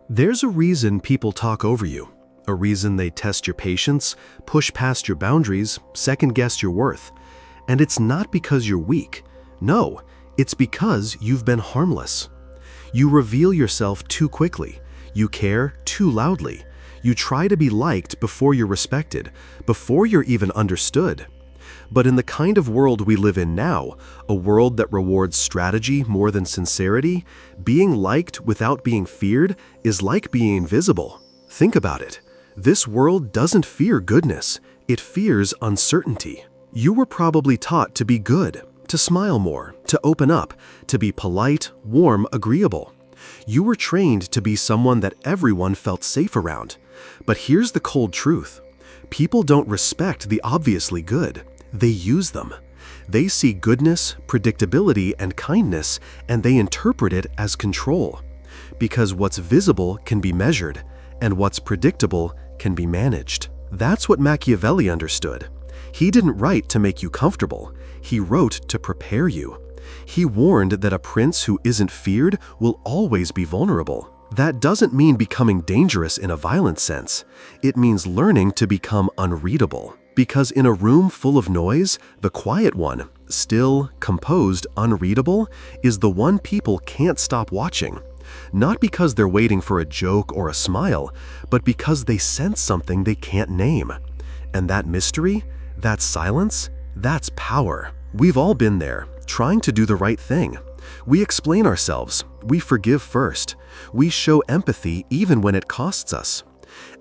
There's a reason people talk over you, a reason they test your patience, push past your boundaries, second-guess your worth. And it's not because you're weak. No, it's because you've been harmless. You reveal yourself too quickly. You care too loudly. You try to be liked before you're respected, before you're even understood. But in the kind of world we live in now, a world that rewards strategy more than sincerity, being liked without being feared is like being invisible. Think about it. This world doesn't fear goodness, it fears uncertainty. You were probably taught to be good, to smile more, to open up, to be polite, warm, agreeable. You were trained to be someone that everyone felt safe around. But here's the cold truth. People don't respect the obviously good. They use them. They see goodness, predictability, and kindness, and they interpret it as control. Because what's visible can be measured, and what's predictable can be managed. That's what Machiavelli understood. He didn't write to make you comfortable. He wrote to prepare you. He warned that a prince who isn't feared will always be vulnerable. That doesn't mean becoming dangerous in a violent sense. It means learning to become unreadable. Because in a room full of noise, the quiet one, still, composed, unreadable, is the one people can't stop watching. Not because they're waiting for a joke or a smile, but because they sense something they can't name. And that mystery, that silence, that's power. We've all been there, trying to do the right thing. We explain ourselves, we forgive first, we show empathy even when it costs us.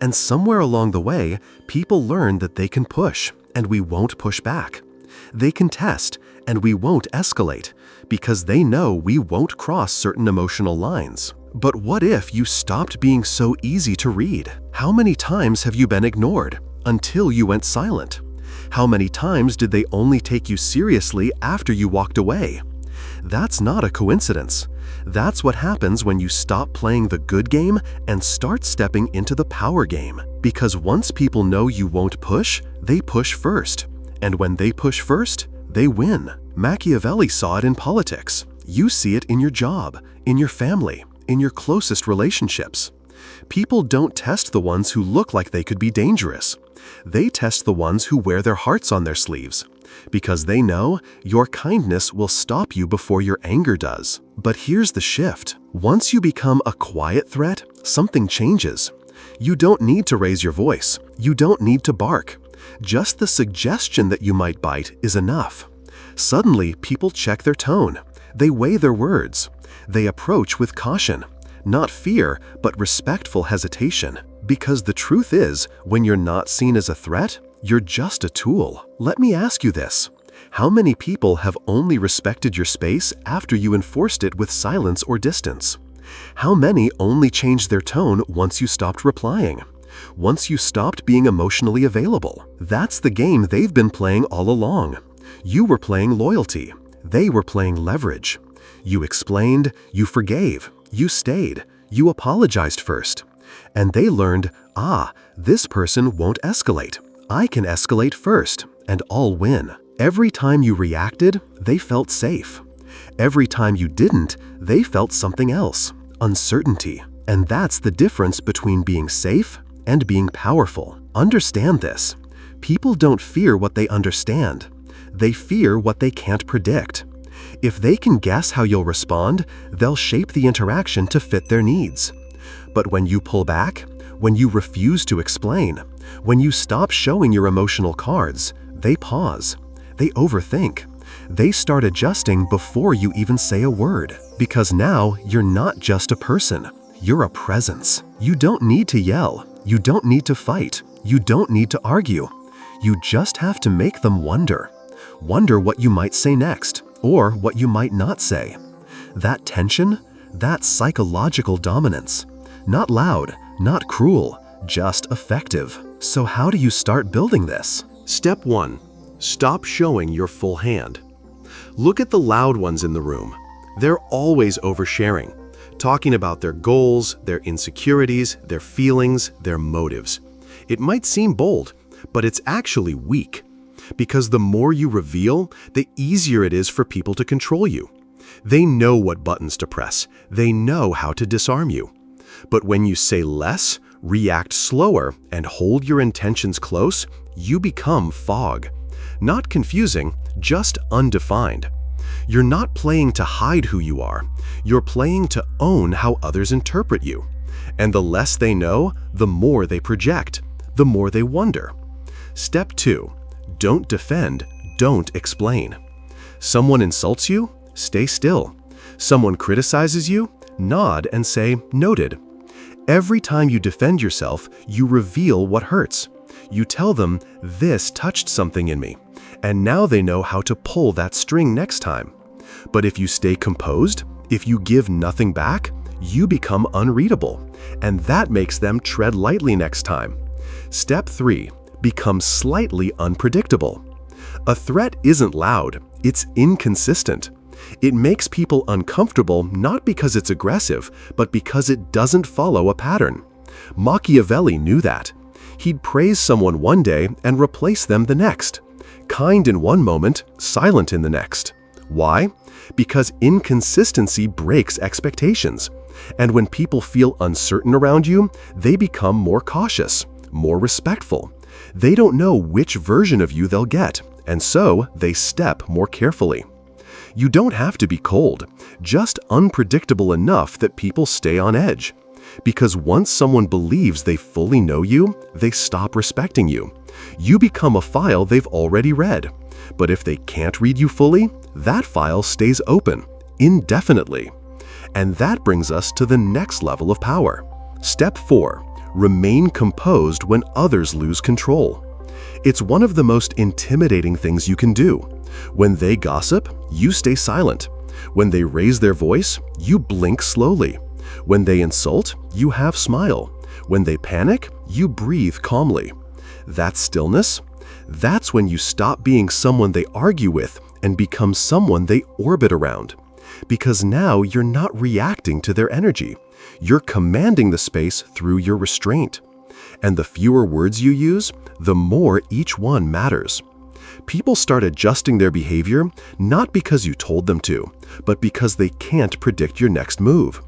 And somewhere along the way, people learn that they can push, and we won't push back. They can test, and we won't escalate, because they know we won't cross certain emotional lines. But what if you stopped being so easy to read? How many times have you been ignored until you went silent? How many times did they only take you seriously after you walked away? That's not a coincidence. That's what happens when you stop playing the good game and start stepping into the power game. Because once people know you won't push, they push first. And when they push first, they win. Machiavelli saw it in politics. You see it in your job, in your family, in your closest relationships. People don't test the ones who look like they could be dangerous. They test the ones who wear their hearts on their sleeves. Because they know your kindness will stop you before your anger does. But here's the shift. Once you become a quiet threat, something changes. You don't need to raise your voice. You don't need to bark. Just the suggestion that you might bite is enough. Suddenly, people check their tone. They weigh their words. They approach with caution. Not fear, but respectful hesitation. Because the truth is, when you're not seen as a threat, you're just a tool. Let me ask you this. How many people have only respected your space after you enforced it with silence or distance? How many only changed their tone once you stopped replying? Once you stopped being emotionally available? That's the game they've been playing all along. You were playing loyalty. They were playing leverage. You explained, you forgave, you stayed, you apologized first. And they learned, this person won't escalate. I can escalate first, and I'll win. Every time you reacted, they felt safe. Every time you didn't, they felt something else, uncertainty. And that's the difference between being safe and being powerful. Understand this. People don't fear what they understand. They fear what they can't predict. If they can guess how you'll respond, they'll shape the interaction to fit their needs. But when you pull back, when you refuse to explain, when you stop showing your emotional cards, they pause. They overthink. They start adjusting before you even say a word. Because now you're not just a person. You're a presence. You don't need to yell. You don't need to fight. You don't need to argue. You just have to make them wonder. Wonder what you might say next, or what you might not say. That tension, that psychological dominance. Not loud, not cruel, just effective. So how do you start building this? Step 1. Stop showing your full hand. Look at the loud ones in the room. They're always oversharing, talking about their goals, their insecurities, their feelings, their motives. It might seem bold, but it's actually weak. Because the more you reveal, the easier it is for people to control you. They know what buttons to press. They know how to disarm you. But when you say less, react slower, and hold your intentions close, you become fog. Not confusing, just undefined. You're not playing to hide who you are. You're playing to own how others interpret you. And the less they know, the more they project, the more they wonder. Step 2. Don't defend, don't explain. Someone insults you? Stay still. Someone criticizes you? Nod and say, noted. Every time you defend yourself, you reveal what hurts. You tell them, this touched something in me, and now they know how to pull that string next time. But if you stay composed, if you give nothing back, you become unreadable, and that makes them tread lightly next time. Step 3. Become slightly unpredictable. A threat isn't loud, it's inconsistent. It makes people uncomfortable not because it's aggressive, but because it doesn't follow a pattern. Machiavelli knew that. He'd praise someone one day and replace them the next. Kind in one moment, silent in the next. Why? Because inconsistency breaks expectations. And when people feel uncertain around you, they become more cautious, more respectful. They don't know which version of you they'll get, and so they step more carefully. You don't have to be cold, just unpredictable enough that people stay on edge. Because once someone believes they fully know you, they stop respecting you. You become a file they've already read. But if they can't read you fully, that file stays open, indefinitely. And that brings us to the next level of power. Step 4. Remain composed when others lose control. It's one of the most intimidating things you can do. When they gossip, you stay silent. When they raise their voice, you blink slowly. When they insult, you half smile. When they panic, you breathe calmly. That stillness? That's when you stop being someone they argue with and become someone they orbit around. Because now you're not reacting to their energy. You're commanding the space through your restraint. And the fewer words you use, the more each one matters. People start adjusting their behavior not because you told them to, but because they can't predict your next move.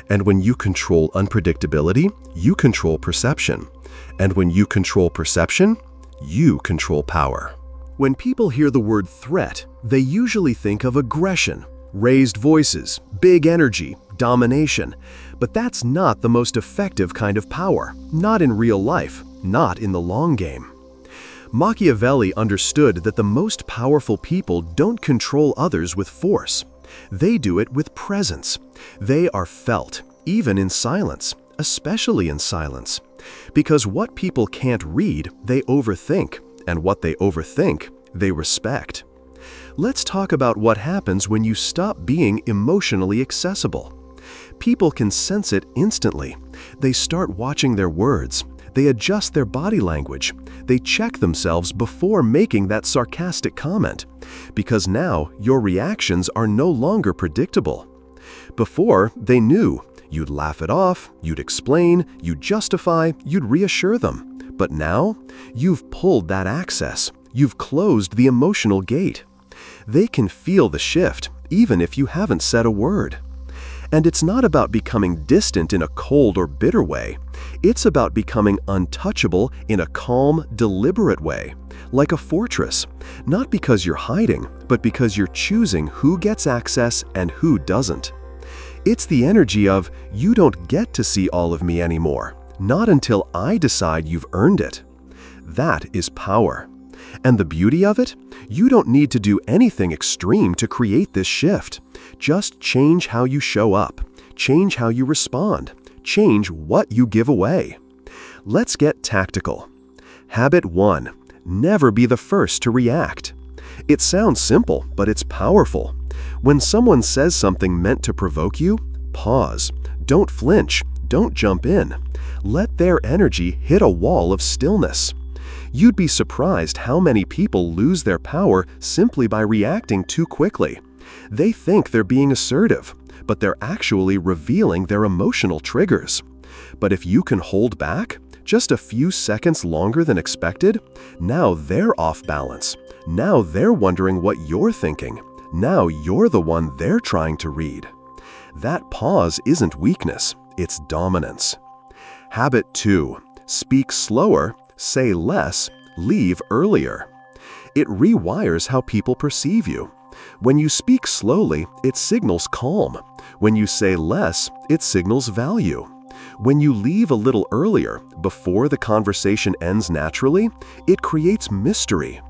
And when you control unpredictability, you control perception. And when you control perception, you control power. When people hear the word threat, they usually think of aggression, raised voices, big energy, domination. But that's not the most effective kind of power, not in real life, not in the long game. Machiavelli understood that the most powerful people don't control others with force. They do it with presence. They are felt, even in silence, especially in silence. Because what people can't read, they overthink, and what they overthink, they respect. Let's talk about what happens when you stop being emotionally accessible. People can sense it instantly. They start watching their words. They adjust their body language. They check themselves before making that sarcastic comment, because now your reactions are no longer predictable. Before, they knew. You'd laugh it off, you'd explain, you'd justify, you'd reassure them. But now, you've pulled that access. You've closed the emotional gate. They can feel the shift, even if you haven't said a word. And it's not about becoming distant in a cold or bitter way. It's about becoming untouchable in a calm, deliberate way, like a fortress. Not because you're hiding, but because you're choosing who gets access and who doesn't. It's the energy of, you don't get to see all of me anymore, not until I decide you've earned it. That is power. And the beauty of it? You don't need to do anything extreme to create this shift. Just change how you show up, change how you respond, change what you give away. Let's get tactical. Habit 1. Never be the first to react. It sounds simple, but it's powerful. When someone says something meant to provoke you, pause. Don't flinch. Don't jump in. Let their energy hit a wall of stillness. You'd be surprised how many people lose their power simply by reacting too quickly. They think they're being assertive, but they're actually revealing their emotional triggers. But if you can hold back, just a few seconds longer than expected, now they're off balance. Now they're wondering what you're thinking. Now you're the one they're trying to read. That pause isn't weakness, it's dominance. Habit 2. Speak slower, say less, leave earlier. It rewires how people perceive you. When you speak slowly, it signals calm. When you say less, it signals value. When you leave a little earlier, before the conversation ends naturally, it creates mystery.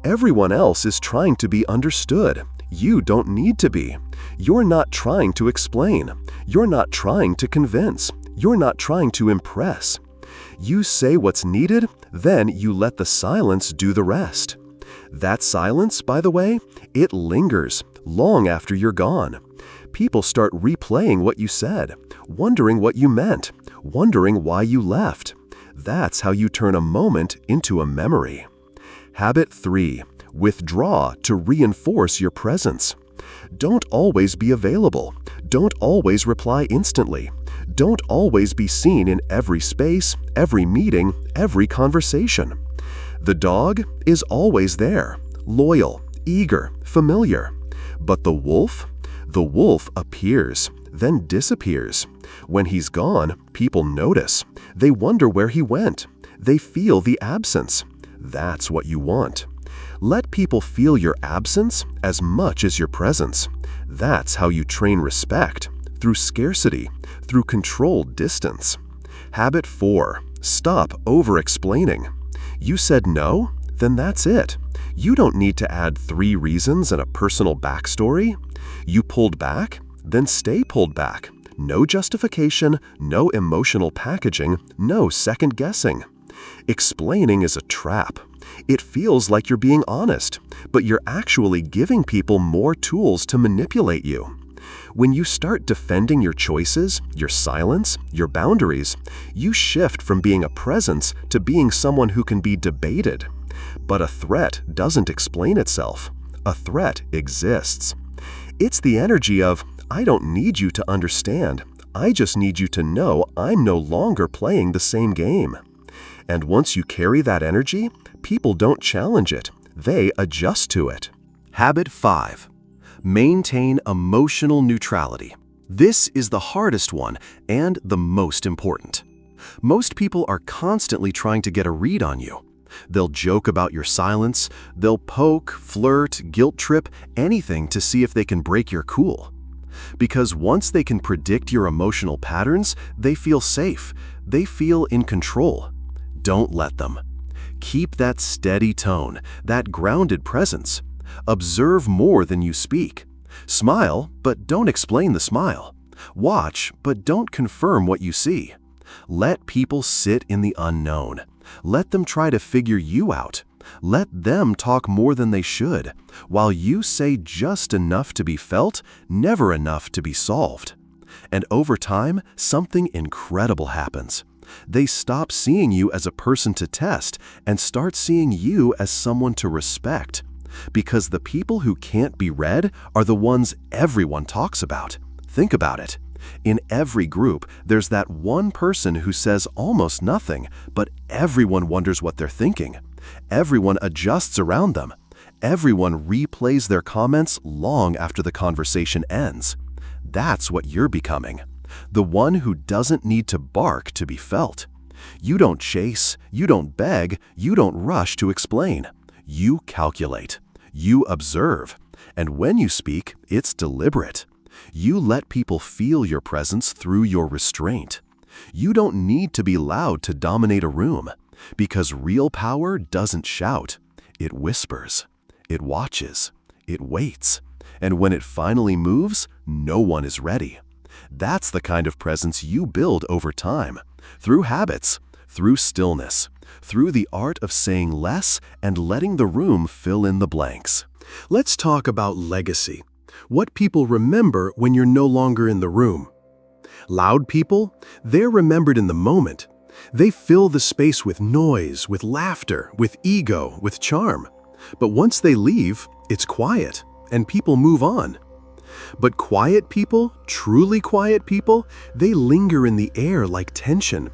Everyone else is trying to be understood. You don't need to be. You're not trying to explain. You're not trying to convince. You're not trying to impress. You say what's needed, then you let the silence do the rest. That silence, by the way, it lingers long after you're gone. People start replaying what you said, wondering what you meant, wondering why you left. That's how you turn a moment into a memory. Habit 3. Withdraw to reinforce your presence. Don't always be available. Don't always reply instantly. Don't always be seen in every space, every meeting, every conversation. The dog is always there, loyal, eager, familiar. But the wolf appears, then disappears. When he's gone, people notice. They wonder where he went. They feel the absence. That's what you want. Let people feel your absence as much as your presence. That's how you train respect, through scarcity, through controlled distance. Habit 4. Stop over-explaining. You said no? Then that's it. You don't need to add 3 reasons and a personal backstory. You pulled back? Then stay pulled back. No justification, no emotional packaging, no second guessing. Explaining is a trap. It feels like you're being honest, but you're actually giving people more tools to manipulate you. When you start defending your choices, your silence, your boundaries, you shift from being a presence to being someone who can be debated. But a threat doesn't explain itself. A threat exists. It's the energy of, I don't need you to understand. I just need you to know I'm no longer playing the same game. And once you carry that energy, people don't challenge it. They adjust to it. Habit 5. Maintain emotional neutrality. This is the hardest one and the most important. Most people are constantly trying to get a read on you. They'll joke about your silence, they'll poke, flirt, guilt trip, anything to see if they can break your cool. Because once they can predict your emotional patterns, they feel safe, they feel in control. Don't let them. Keep that steady tone, that grounded presence. Observe more than you speak. Smile, but don't explain the smile. Watch, but don't confirm what you see. Let people sit in the unknown. Let them try to figure you out. Let them talk more than they should, while you say just enough to be felt, never enough to be solved. And over time, something incredible happens. They stop seeing you as a person to test and start seeing you as someone to respect. Because the people who can't be read are the ones everyone talks about. Think about it. In every group, there's that one person who says almost nothing, but everyone wonders what they're thinking. Everyone adjusts around them. Everyone replays their comments long after the conversation ends. That's what you're becoming. The one who doesn't need to bark to be felt. You don't chase, you don't beg, you don't rush to explain. You calculate. You observe. And when you speak, it's deliberate. You let people feel your presence through your restraint. You don't need to be loud to dominate a room, because real power doesn't shout. It whispers. It watches. It waits. And when it finally moves, no one is ready. That's the kind of presence you build over time, through habits, through stillness, through the art of saying less and letting the room fill in the blanks. Let's talk about legacy. What people remember when you're no longer in the room. Loud people, they're remembered in the moment. They fill the space with noise, with laughter, with ego, with charm. But once they leave, it's quiet, and people move on. But quiet people, truly quiet people, they linger in the air like tension.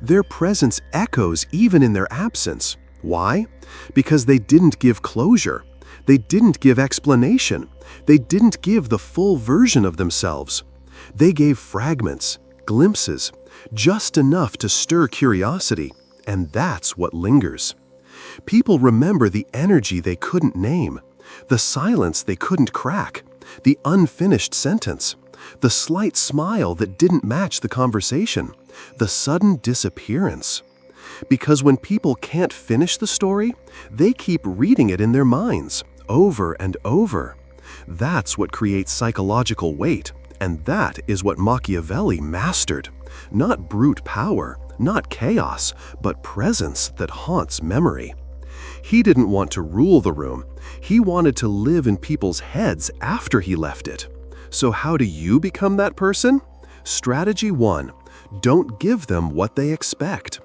Their presence echoes even in their absence. Why? Because they didn't give closure. They didn't give explanation. They didn't give the full version of themselves. They gave fragments, glimpses, just enough to stir curiosity, and that's what lingers. People remember the energy they couldn't name, the silence they couldn't crack, the unfinished sentence, the slight smile that didn't match the conversation, the sudden disappearance. Because when people can't finish the story, they keep reading it in their minds, over and over. That's what creates psychological weight, and that is what Machiavelli mastered. Not brute power, not chaos, but presence that haunts memory. He didn't want to rule the room. He wanted to live in people's heads after he left it. So how do you become that person? Strategy 1. Don't give them what they expect.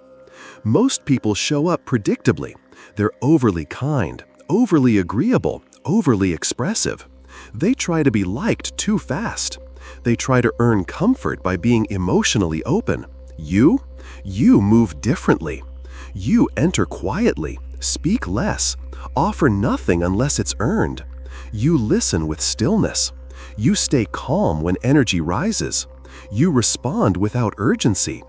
Most people show up predictably. They're overly kind, overly agreeable, overly expressive. They try to be liked too fast. They try to earn comfort by being emotionally open. You move differently. You enter quietly, speak less, offer nothing unless it's earned. You listen with stillness. You stay calm when energy rises. You respond without urgency.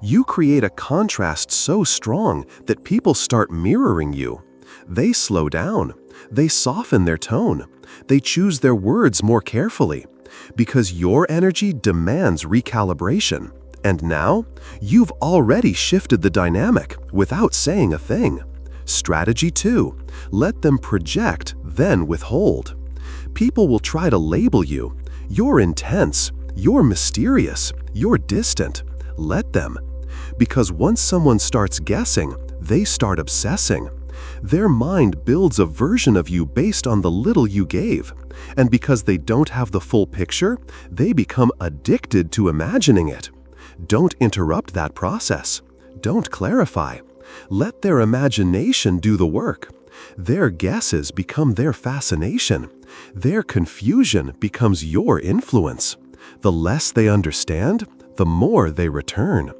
You create a contrast so strong that people start mirroring you. They slow down. They soften their tone. They choose their words more carefully. Because your energy demands recalibration. And now, you've already shifted the dynamic without saying a thing. Strategy 2. Let them project, then withhold. People will try to label you. You're intense. You're mysterious. You're distant. Let them. Because once someone starts guessing, they start obsessing. Their mind builds a version of you based on the little you gave. And because they don't have the full picture, they become addicted to imagining it. Don't interrupt that process. Don't clarify. Let their imagination do the work. Their guesses become their fascination. Their confusion becomes your influence. The less they understand, the more they return.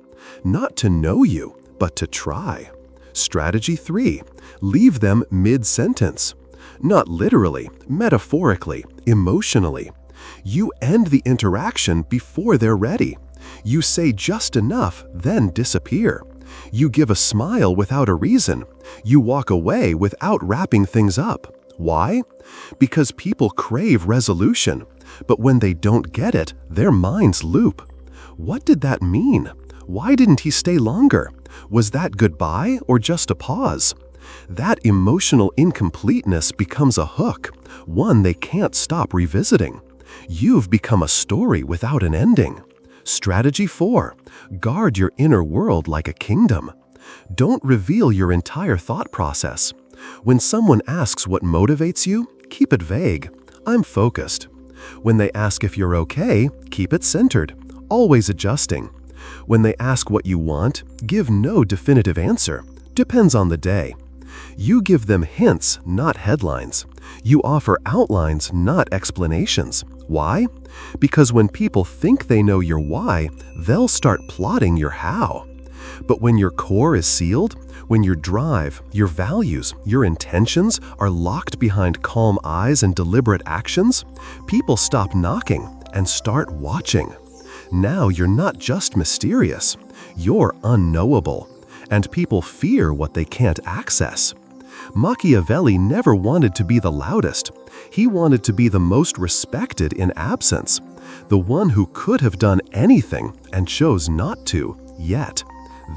Not to know you, but to try. Strategy 3. Leave them mid-sentence. Not literally, metaphorically, emotionally. You end the interaction before they're ready. You say just enough, then disappear. You give a smile without a reason. You walk away without wrapping things up. Why? Because people crave resolution, but when they don't get it, their minds loop. What did that mean? Why didn't he stay longer? Was that goodbye or just a pause? That emotional incompleteness becomes a hook, one they can't stop revisiting. You've become a story without an ending. Strategy 4. Guard your inner world like a kingdom. Don't reveal your entire thought process. When someone asks what motivates you, keep it vague. I'm focused. When they ask if you're okay, keep it centered, always adjusting. When they ask what you want, give no definitive answer. Depends on the day. You give them hints, not headlines. You offer outlines, not explanations. Why? Because when people think they know your why, they'll start plotting your how. But when your core is sealed, when your drive, your values, your intentions are locked behind calm eyes and deliberate actions, people stop knocking and start watching. Now you're not just mysterious, you're unknowable, and people fear what they can't access. Machiavelli never wanted to be the loudest. He wanted to be the most respected in absence, the one who could have done anything and chose not to, yet.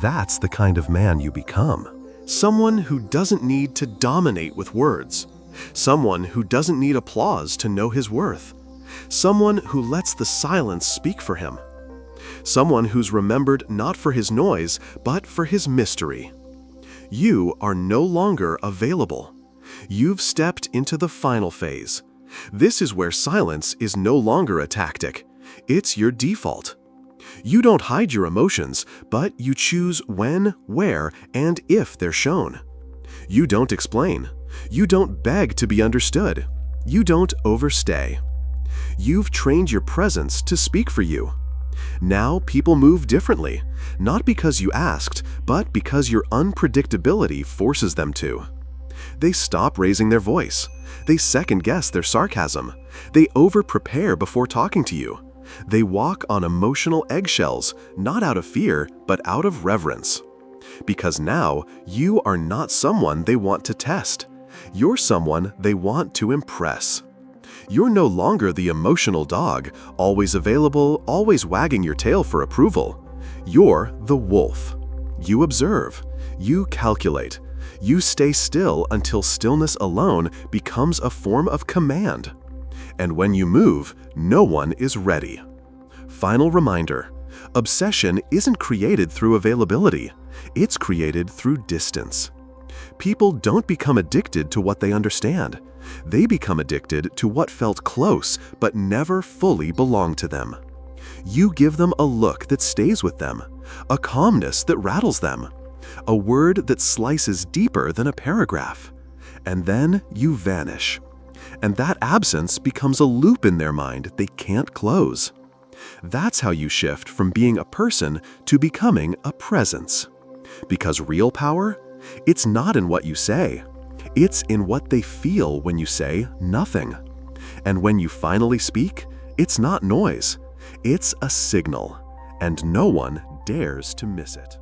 That's the kind of man you become. Someone who doesn't need to dominate with words. Someone who doesn't need applause to know his worth. Someone who lets the silence speak for him. Someone who's remembered not for his noise, but for his mystery. You are no longer available. You've stepped into the final phase. This is where silence is no longer a tactic. It's your default. You don't hide your emotions, but you choose when, where, and if they're shown. You don't explain. You don't beg to be understood. You don't overstay. You've trained your presence to speak for you. Now people move differently, not because you asked, but because your unpredictability forces them to. They stop raising their voice. They second-guess their sarcasm. They over-prepare before talking to you. They walk on emotional eggshells, not out of fear, but out of reverence. Because now, you are not someone they want to test. You're someone they want to impress. You're no longer the emotional dog, always available, always wagging your tail for approval. You're the wolf. You observe. You calculate. You stay still until stillness alone becomes a form of command. And when you move, no one is ready. Final reminder: obsession isn't created through availability. It's created through distance. People don't become addicted to what they understand. They become addicted to what felt close but never fully belonged to them. You give them a look that stays with them, a calmness that rattles them, a word that slices deeper than a paragraph. And then you vanish. And that absence becomes a loop in their mind they can't close. That's how you shift from being a person to becoming a presence. Because real power, it's not in what you say. It's in what they feel when you say nothing. And when you finally speak, it's not noise. It's a signal, and no one dares to miss it.